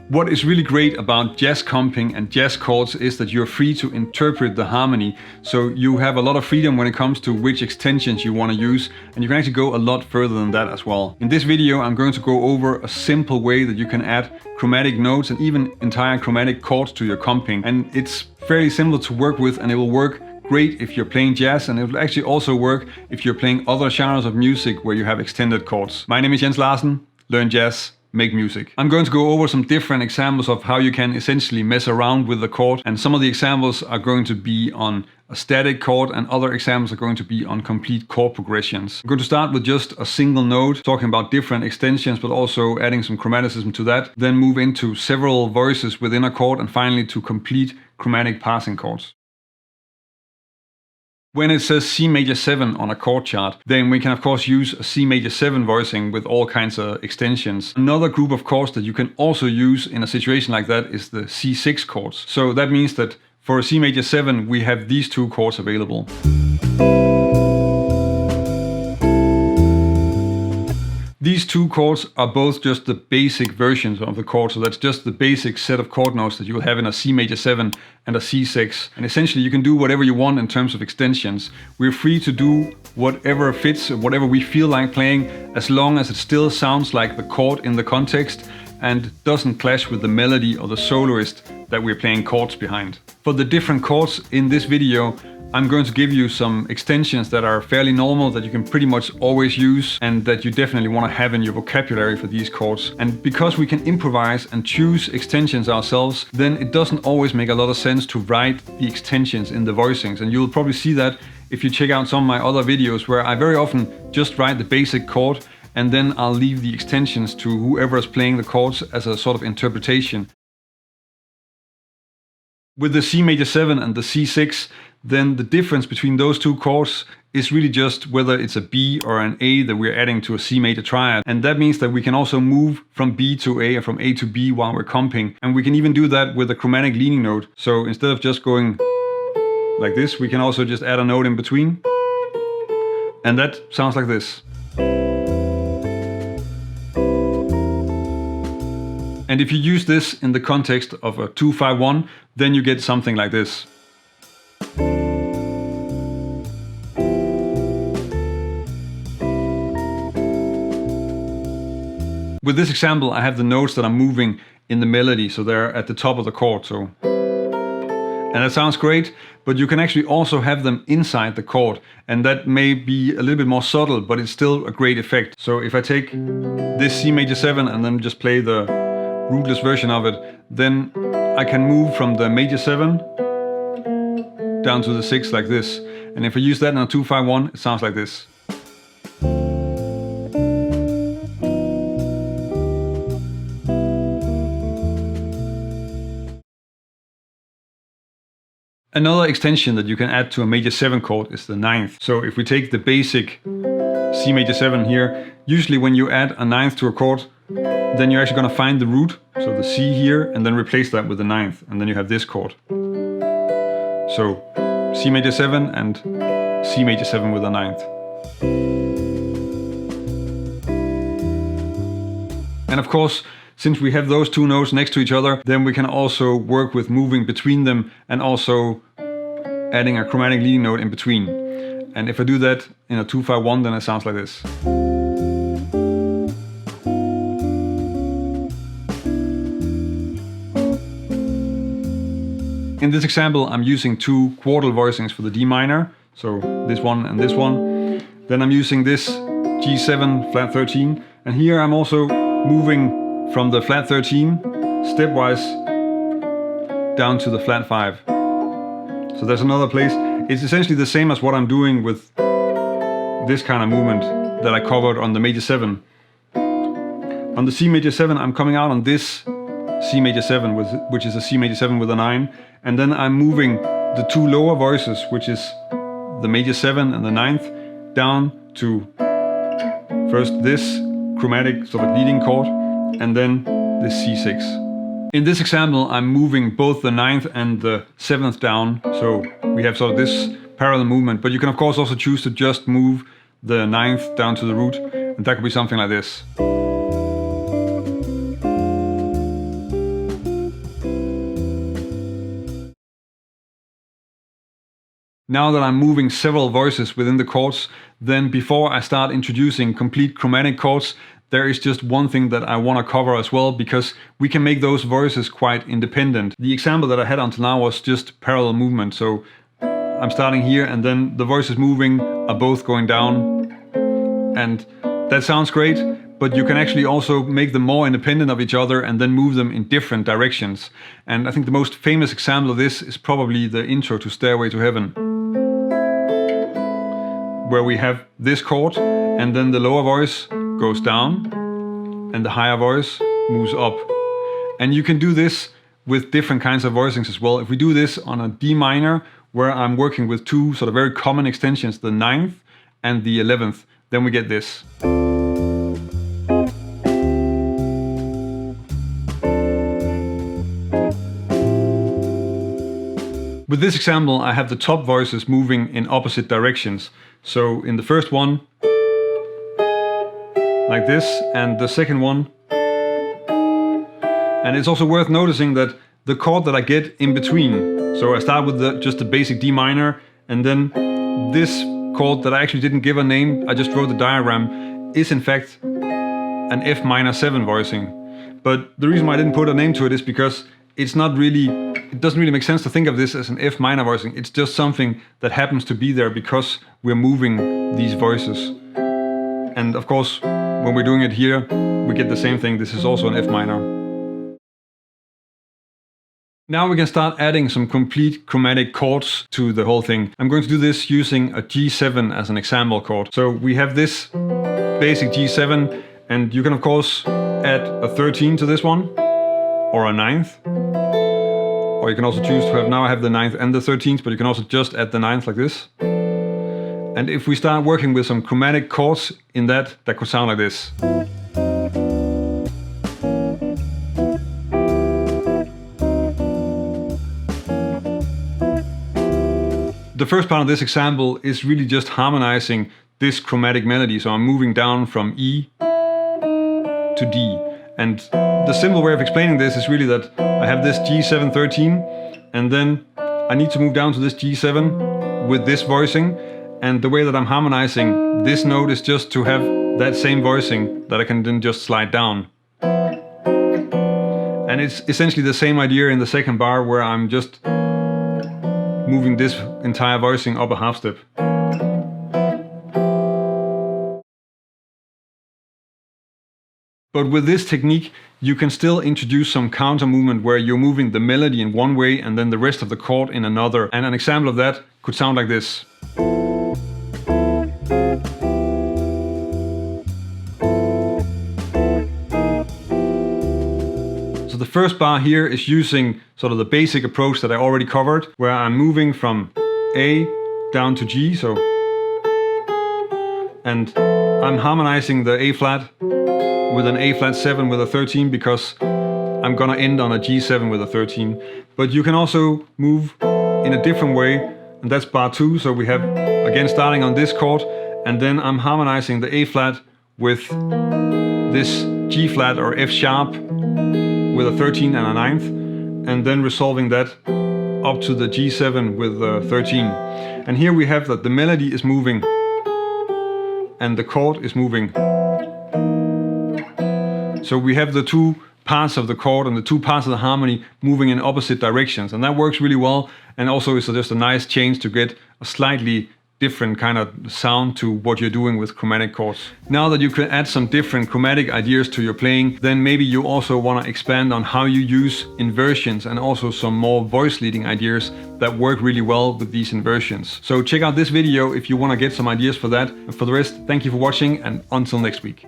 What is really great about jazz comping and jazz chords is that you're free to interpret the harmony. So you have a lot of freedom when it comes to which extensions you want to use, and you can actually go a lot further than that as well. In this video, I'm going to go over a simple way that you can add chromatic notes and even entire chromatic chords to your comping. And it's fairly simple to work with, and it will work great if you're playing jazz, and it will actually also work if you're playing other genres of music where you have extended chords. My name is Larsen, learn jazz, make music. I'm going to go over some different examples of how you can essentially mess around with the chord, and some of the examples are going to be on a static chord and other examples are going to be on complete chord progressions. I'm going to start with just a single note, talking about different extensions but also adding some chromaticism to that, then move into several voices within a chord, and finally to complete chromatic passing chords. When it says C major 7 on a chord chart, then we can of course use a C major 7 voicing with all kinds of extensions. Another group of chords that you can also use in a situation like that is the C6 chords. So that means that for a C major 7 we have these two chords available. These two chords are both just the basic versions of the chord, so that's just the basic set of chord notes that you will have in a C major 7 and a C6. And essentially you can do whatever you want in terms of extensions. We're free to do whatever fits, whatever we feel like playing, as long as it still sounds like the chord in the context and doesn't clash with the melody or the soloist that we're playing chords behind. For the different chords in this video, I'm going to give you some extensions that are fairly normal, that you can pretty much always use and that you definitely want to have in your vocabulary for these chords. And because we can improvise and choose extensions ourselves, then it doesn't always make a lot of sense to write the extensions in the voicings. And you'll probably see that if you check out some of my other videos, where I very often just write the basic chord and then I'll leave the extensions to whoever is playing the chords as a sort of interpretation. With the C major 7 and the C6, then the difference between those two chords is really just whether it's a B or an A that we're adding to a C major triad. And that means that we can also move from B to A or from A to B while we're comping. And we can even do that with a chromatic leading note. So instead of just going like this, we can also just add a note in between. And that sounds like this. And if you use this in the context of a 2-5-1, then you get something like this. With this example, I have the notes that are moving in the melody, so they're at the top of the chord. And that sounds great, but you can actually also have them inside the chord, and that may be a little bit more subtle, but it's still a great effect. So if I take this C major 7 and then just play the rootless version of it, then I can move from the major 7 down to the 6 like this. And if I use that in a 2-5-1, it sounds like this. Another extension that you can add to a major 7 chord is the 9th. So if we take the basic C major 7 here, usually when you add a 9th to a chord, then you're actually going to find the root, so the C here, and then replace that with the 9th, and then you have this chord. So C major 7 and C major 7 with a 9th. And of course, since we have those two notes next to each other, then we can also work with moving between them and also adding a chromatic leading note in between. And if I do that in a 2-5-1, then it sounds like this. In this example, I'm using two quartal voicings for the D minor, so this one and this one. Then I'm using this G7 flat 13, and here I'm also moving from the flat 13 stepwise down to the flat 5. So there's another place. It's essentially the same as what I'm doing with this kind of movement that I covered on the major 7. On the C major 7, I'm coming out on this C major 7, which is a C major 7 with a 9, and then I'm moving the two lower voices, which is the major 7 and the 9th, down to first this chromatic sort of leading chord, and then this C6. In this example, I'm moving both the 9th and the 7th down, so we have sort of this parallel movement, but you can of course also choose to just move the ninth down to the root, and that could be something like this. Now that I'm moving several voices within the chords, then before I start introducing complete chromatic chords, there is just one thing that I want to cover as well, because we can make those voices quite independent. The example that I had until now was just parallel movement. So I'm starting here and then the voices moving are both going down, and that sounds great, but you can actually also make them more independent of each other and then move them in different directions. And I think the most famous example of this is probably the intro to Stairway to Heaven, where we have this chord and then the lower voice goes down and the higher voice moves up. And you can do this with different kinds of voicings as well. If we do this on a D minor, where I'm working with two sort of very common extensions, the 9th and the 11th, then we get this. With this example, I have the top voices moving in opposite directions. So in the first one, like this, and the second one. And it's also worth noticing that the chord that I get in between, so I start with just the basic D minor, and then this chord that I actually didn't give a name, I just wrote the diagram, is in fact an F minor 7 voicing. But the reason why I didn't put a name to it is because it doesn't really make sense to think of this as an F minor voicing. It's just something that happens to be there because we're moving these voices. And of course, when we're doing it here, we get the same thing. This is also an F minor. Now we can start adding some complete chromatic chords to the whole thing. I'm going to do this using a G7 as an example chord. So we have this basic G7, and you can of course add a 13 to this one, or a 9th. Or you can also choose to have, now I have the 9th and the 13th, but you can also just add the 9th like this. And if we start working with some chromatic chords in that could sound like this. The first part of this example is really just harmonizing this chromatic melody. So I'm moving down from E to D. And the simple way of explaining this is really that I have this G7 13, and then I need to move down to this G7 with this voicing. And the way that I'm harmonizing this note is just to have that same voicing that I can then just slide down. And it's essentially the same idea in the second bar, where I'm just moving this entire voicing up a half step. But with this technique, you can still introduce some counter movement where you're moving the melody in one way and then the rest of the chord in another. And an example of that could sound like this. So the first bar here is using sort of the basic approach that I already covered, where I'm moving from A down to G, and I'm harmonizing the A flat with an A flat 7 with a 13, because I'm gonna end on a G7 with a 13. But you can also move in a different way, and that's bar 2. So we have, again, starting on this chord, and then I'm harmonizing the A flat with this G flat or F sharp with a 13 and a 9th, and then resolving that up to the G7 with a 13. And here we have that the melody is moving and the chord is moving. So we have the two parts of the chord and the two parts of the harmony moving in opposite directions, and that works really well, and also is just a nice change to get a slightly different kind of sound to what you're doing with chromatic chords. Now that you can add some different chromatic ideas to your playing, then maybe you also want to expand on how you use inversions and also some more voice leading ideas that work really well with these inversions. So check out this video if you want to get some ideas for that. And for the rest, thank you for watching, and until next week.